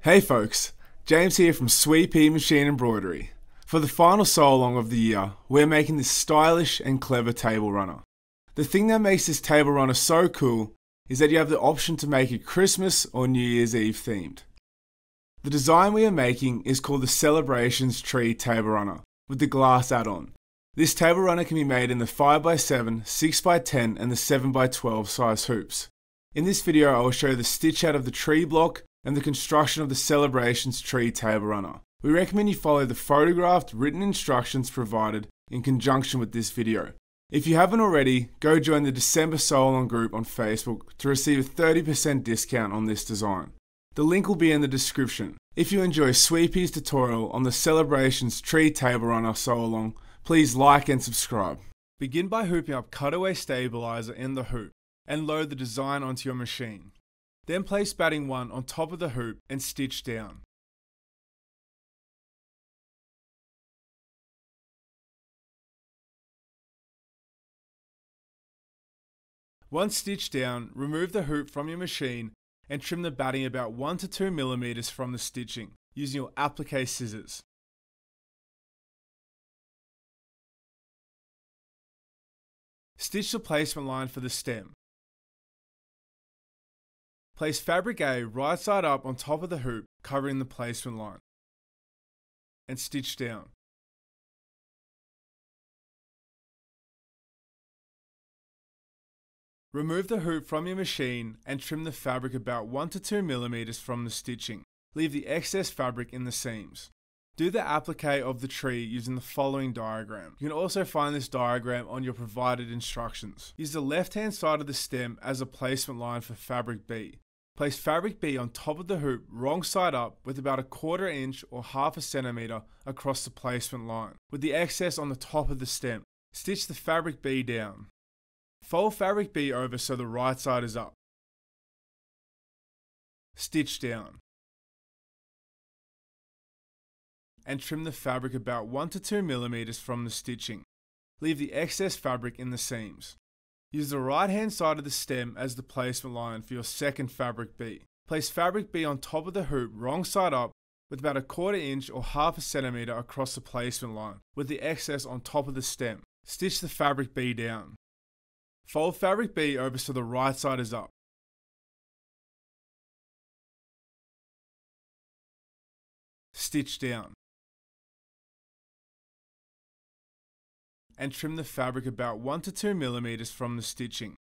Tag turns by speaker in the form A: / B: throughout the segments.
A: Hey folks, James here from Sweet Pea Machine Embroidery. For the final sew-along of the year, we're making this stylish and clever table runner. The thing that makes this table runner so cool is that you have the option to make it Christmas or New Year's Eve themed. The design we are making is called the Celebrations Tree Table Runner with the glass add-on. This table runner can be made in the 5x7, 6x10 and the 7x12 size hoops. In this video I will show the stitch out of the tree block and the construction of the Celebrations Tree Table Runner. We recommend you follow the photographed written instructions provided in conjunction with this video. If you haven't already, go join the December Sew-Along group on Facebook to receive a 30% discount on this design. The link will be in the description. If you enjoy Sweet Pea's tutorial on the Celebrations Tree Table Runner Sew-Along, please like and subscribe. Begin by hooping up cutaway stabilizer in the hoop and load the design onto your machine. Then place batting 1 on top of the hoop and stitch down. Once stitched down, remove the hoop from your machine and trim the batting about 1 to 2 mm from the stitching using your applique scissors. Stitch the placement line for the stem. Place fabric A right side up on top of the hoop, covering the placement line, and stitch down. Remove the hoop from your machine and trim the fabric about 1 to 2 mm from the stitching. Leave the excess fabric in the seams. Do the applique of the tree using the following diagram. You can also find this diagram on your provided instructions. Use the left-hand side of the stem as a placement line for fabric B. Place fabric B on top of the hoop, wrong side up, with about 1/4 inch or 1/2 centimeter across the placement line, with the excess on the top of the stem. Stitch the fabric B down. Fold fabric B over so the right side is up. Stitch down. And trim the fabric about 1 to 2 mm from the stitching. Leave the excess fabric in the seams. Use the right hand side of the stem as the placement line for your second fabric B. Place fabric B on top of the hoop, wrong side up, with about 1/4 inch or 1/2 centimeter across the placement line, with the excess on top of the stem. Stitch the fabric B down. Fold fabric B over so the right side is up. Stitch down. And trim the fabric about 1 to 2 mm from the stitching.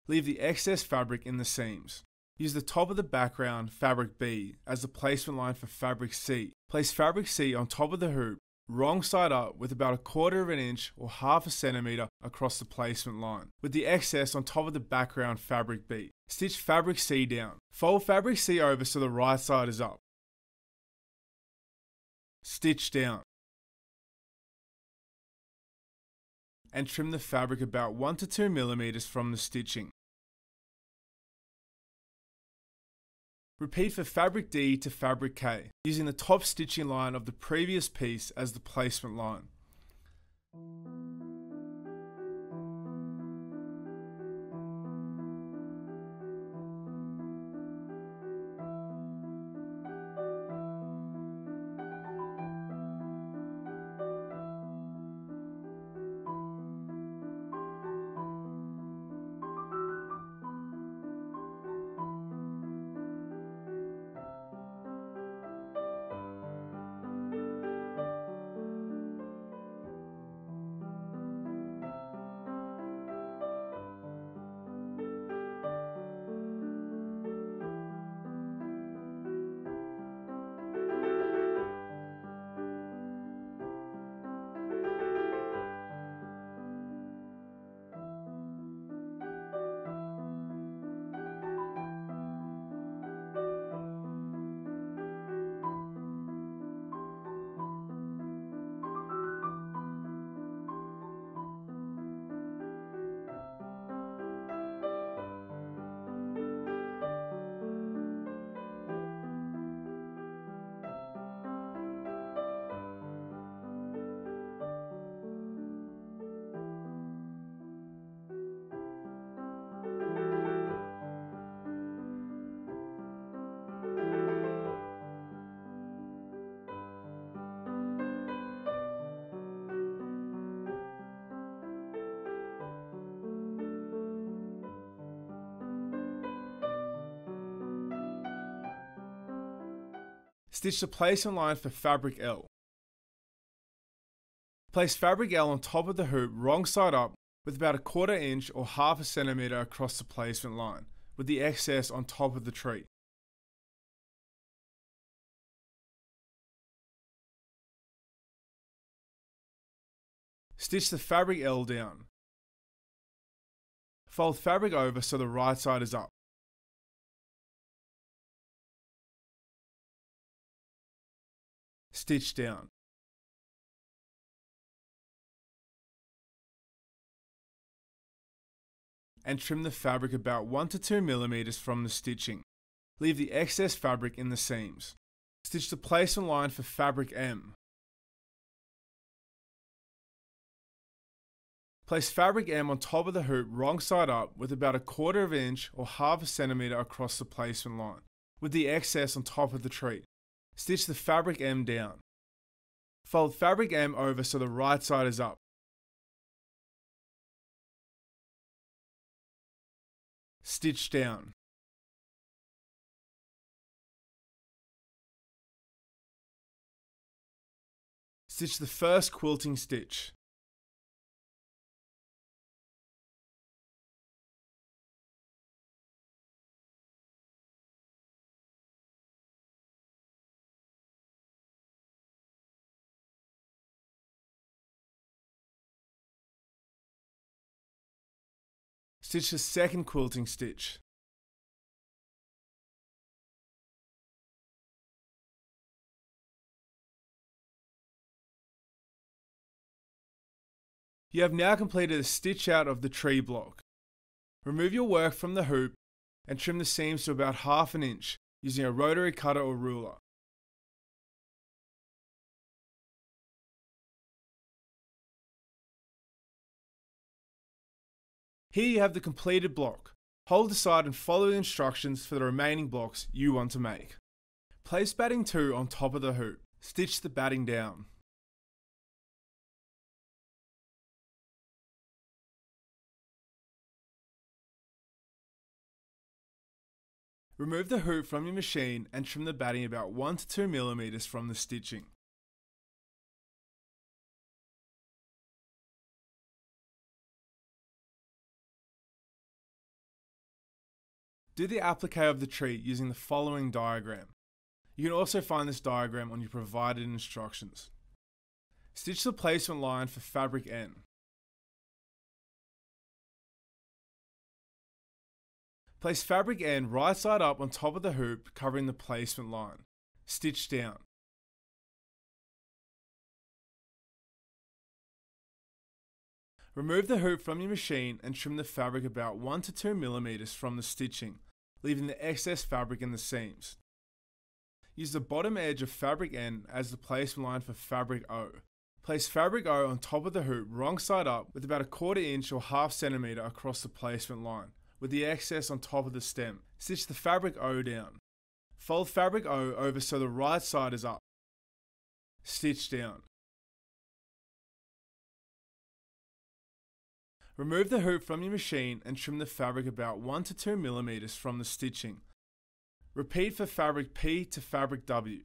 A: Leave the excess fabric in the seams. Use the top of the background, fabric B, as the placement line for fabric C. Place fabric C on top of the hoop, wrong side up, with about 1/4 inch or 1/2 centimeter across the placement line, with the excess on top of the background fabric B. Stitch fabric C down. Fold fabric C over so the right side is up. Stitch down. And trim the fabric about 1 to 2 mm from the stitching. Repeat for fabric D to fabric K, using the top stitching line of the previous piece as the placement line. Stitch the placement line for fabric L. Place fabric L on top of the hoop wrong side up with about 1/4 inch or 1/2 centimeter across the placement line, with the excess on top of the tree. Stitch the fabric L down. Fold fabric over so the right side is up. Stitch down. And trim the fabric about 1 to 2 millimeters from the stitching. Leave the excess fabric in the seams. Stitch the placement line for fabric M. Place fabric M on top of the hoop wrong side up with about 1/4 inch or 1/2 centimeter across the placement line, with the excess on top of the tree. Stitch the fabric M down. Fold fabric M over so the right side is up. Stitch down. Stitch the first quilting stitch. Stitch the second quilting stitch. You have now completed a stitch out of the tree block. Remove your work from the hoop and trim the seams to about 1/2 inch using a rotary cutter or ruler. Here you have the completed block. Hold aside and follow the instructions for the remaining blocks you want to make. Place batting 2 on top of the hoop. Stitch the batting down. Remove the hoop from your machine and trim the batting about 1 to 2 millimeters from the stitching. Do the applique of the tree using the following diagram. You can also find this diagram on your provided instructions. Stitch the placement line for fabric N. Place fabric N right side up on top of the hoop covering the placement line. Stitch down. Remove the hoop from your machine and trim the fabric about 1 to 2 millimeters from the stitching, leaving the excess fabric in the seams. Use the bottom edge of fabric N as the placement line for fabric O. Place fabric O on top of the hoop wrong side up with about 1/4 inch or 1/2 centimeter across the placement line, with the excess on top of the stem. Stitch the fabric O down. Fold fabric O over so the right side is up. Stitch down. Remove the hoop from your machine and trim the fabric about 1 to 2 millimeters from the stitching. Repeat for fabric P to fabric W.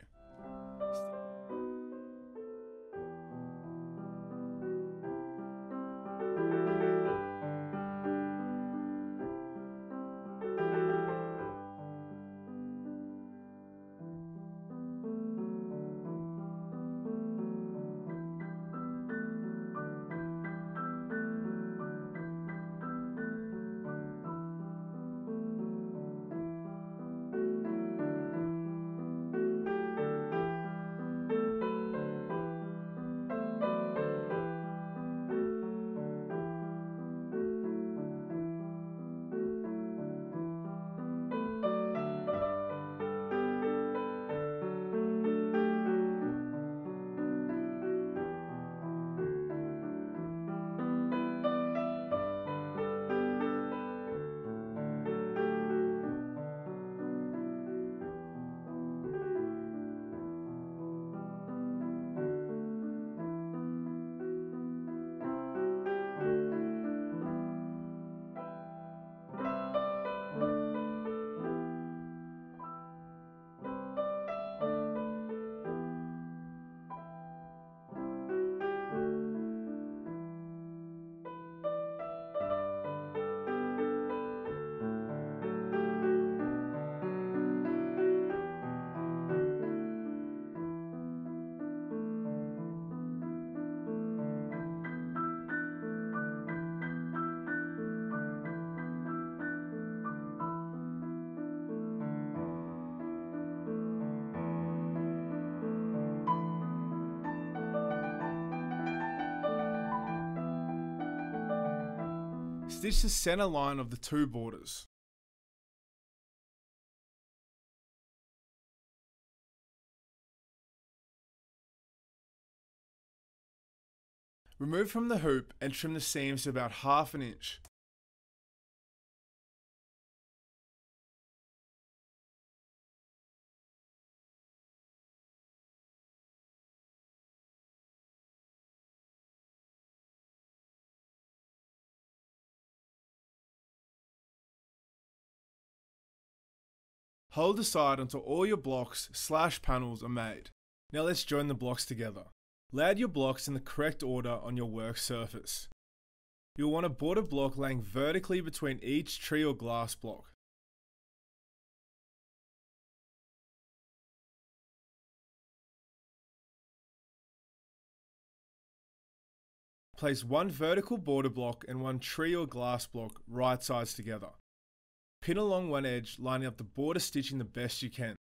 A: Stitch the center line of the two borders. Remove from the hoop and trim the seams to about 1/2 inch. Hold aside until all your blocks / panels are made. Now let's join the blocks together. Lay out your blocks in the correct order on your work surface. You'll want a border block laying vertically between each tree or glass block. Place one vertical border block and one tree or glass block right sides together. Pin along one edge, lining up the border stitching the best you can.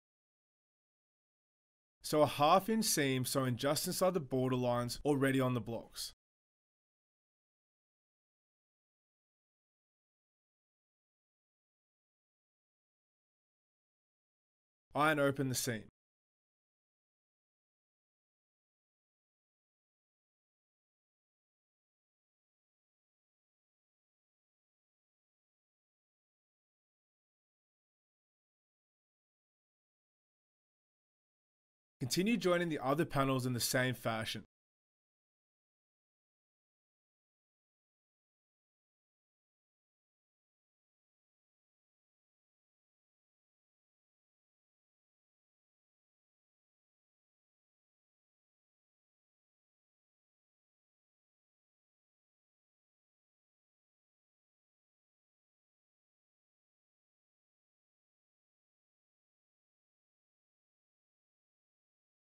A: Sew a 1/2 inch seam sewing just inside the border lines already on the blocks. Iron open the seam. Continue joining the other panels in the same fashion.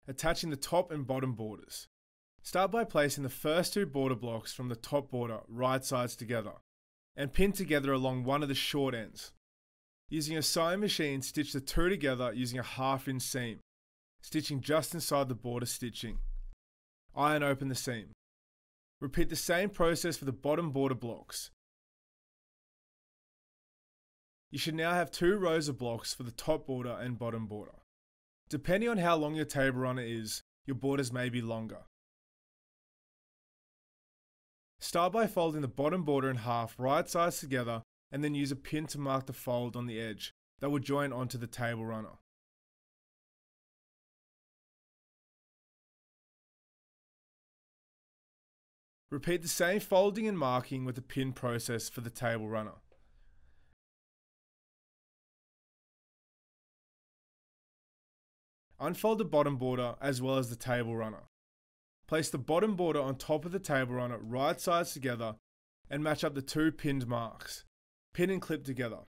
A: Attaching the top and bottom borders. Start by placing the first two border blocks from the top border right sides together and pin together along one of the short ends. Using a sewing machine, stitch the two together using a 1/2 inch seam, stitching just inside the border stitching. Iron open the seam. Repeat the same process for the bottom border blocks. You should now have 2 rows of blocks for the top border and bottom border. Depending on how long your table runner is, your borders may be longer. Start by folding the bottom border in half right sides together and then use a pin to mark the fold on the edge that will join onto the table runner. Repeat the same folding and marking with the pin process for the table runner. Unfold the bottom border as well as the table runner. Place the bottom border on top of the table runner right sides together and match up the 2 pinned marks. Pin and clip together.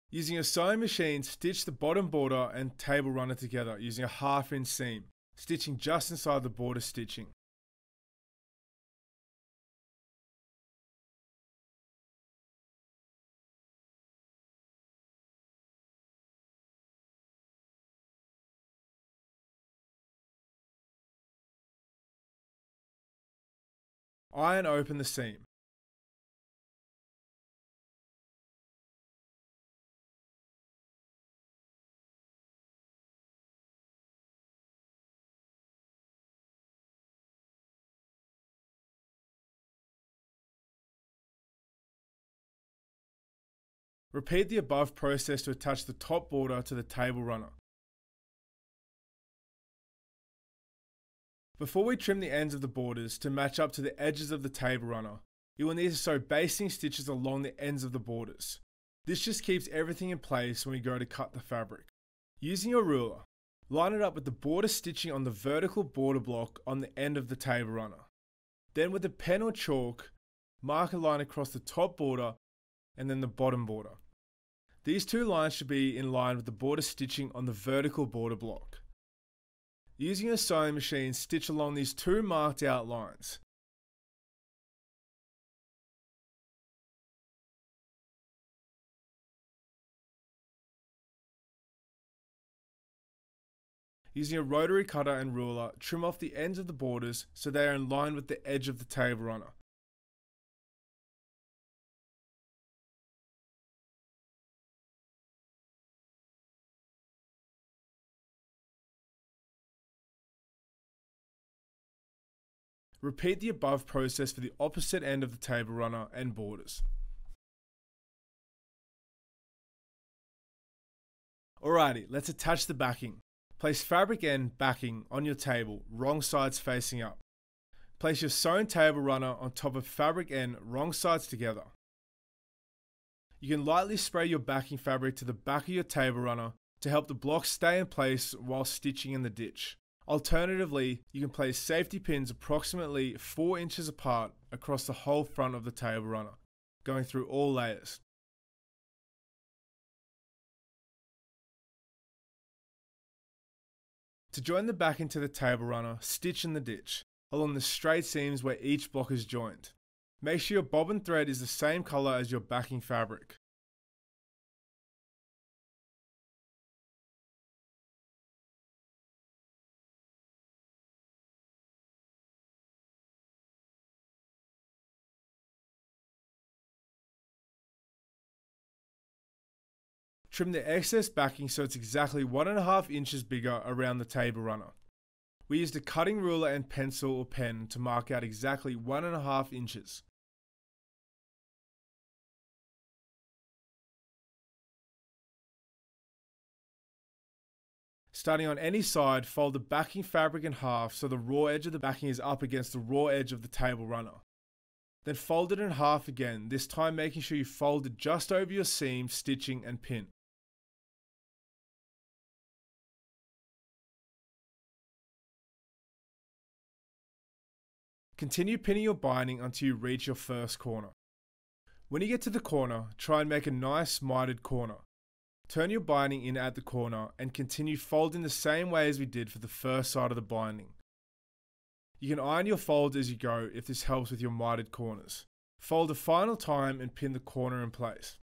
A: Using a sewing machine, stitch the bottom border and table runner together using a 1/2 inch seam, stitching just inside the border stitching. Iron open the seam. Repeat the above process to attach the top border to the table runner. Before we trim the ends of the borders to match up to the edges of the table runner, you will need to sew basting stitches along the ends of the borders. This just keeps everything in place when we go to cut the fabric. Using your ruler, line it up with the border stitching on the vertical border block on the end of the table runner. Then with a pen or chalk, mark a line across the top border and then the bottom border. These 2 lines should be in line with the border stitching on the vertical border block. Using a sewing machine, stitch along these 2 marked out lines. Using a rotary cutter and ruler, trim off the ends of the borders so they are in line with the edge of the table runner. Repeat the above process for the opposite end of the table runner and borders. Alrighty, let's attach the backing. Place fabric end backing on your table, wrong sides facing up. Place your sewn table runner on top of fabric end, wrong sides together. You can lightly spray your backing fabric to the back of your table runner to help the blocks stay in place while stitching in the ditch. Alternatively, you can place safety pins approximately 4 inches apart across the whole front of the table runner, going through all layers. To join the backing to the table runner, stitch in the ditch, along the straight seams where each block is joined. Make sure your bobbin thread is the same color as your backing fabric. Trim the excess backing so it's exactly 1.5 inches bigger around the table runner. We used a cutting ruler and pencil or pen to mark out exactly 1.5 inches. Starting on any side, fold the backing fabric in half so the raw edge of the backing is up against the raw edge of the table runner. Then fold it in half again, this time making sure you fold it just over your seam, stitching and pin. Continue pinning your binding until you reach your first corner. When you get to the corner, try and make a nice mitered corner. Turn your binding in at the corner and continue folding the same way as we did for the first side of the binding. You can iron your folds as you go if this helps with your mitered corners. Fold a final time and pin the corner in place.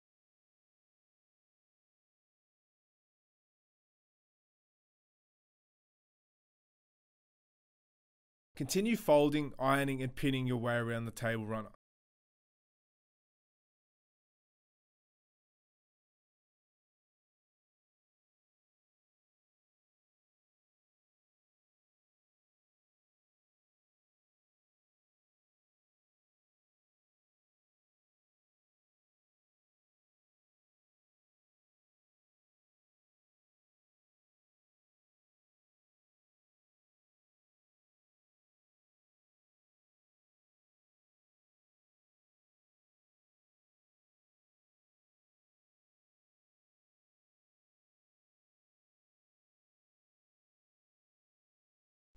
A: Continue folding, ironing and pinning your way around the table runner.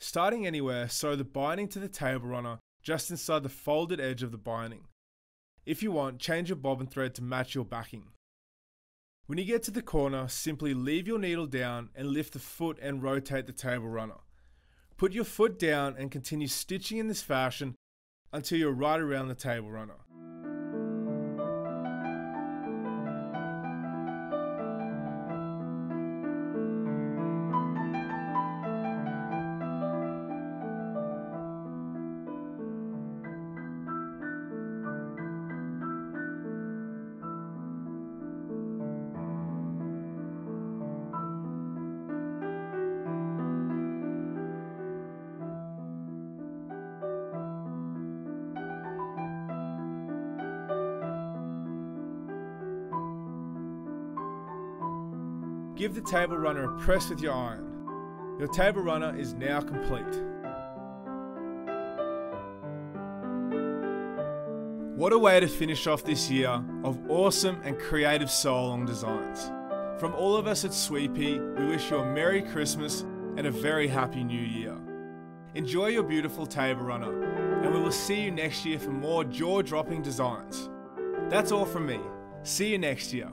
A: Starting anywhere, sew the binding to the table runner just inside the folded edge of the binding. If you want, change your bobbin thread to match your backing. When you get to the corner, simply leave your needle down and lift the foot and rotate the table runner. Put your foot down and continue stitching in this fashion until you're right around the table runner. Give the table runner a press with your iron. Your table runner is now complete. What a way to finish off this year of awesome and creative sew-along designs. From all of us at Sweepy, we wish you a Merry Christmas and a very Happy New Year. Enjoy your beautiful table runner, and we will see you next year for more jaw-dropping designs. That's all from me. See you next year.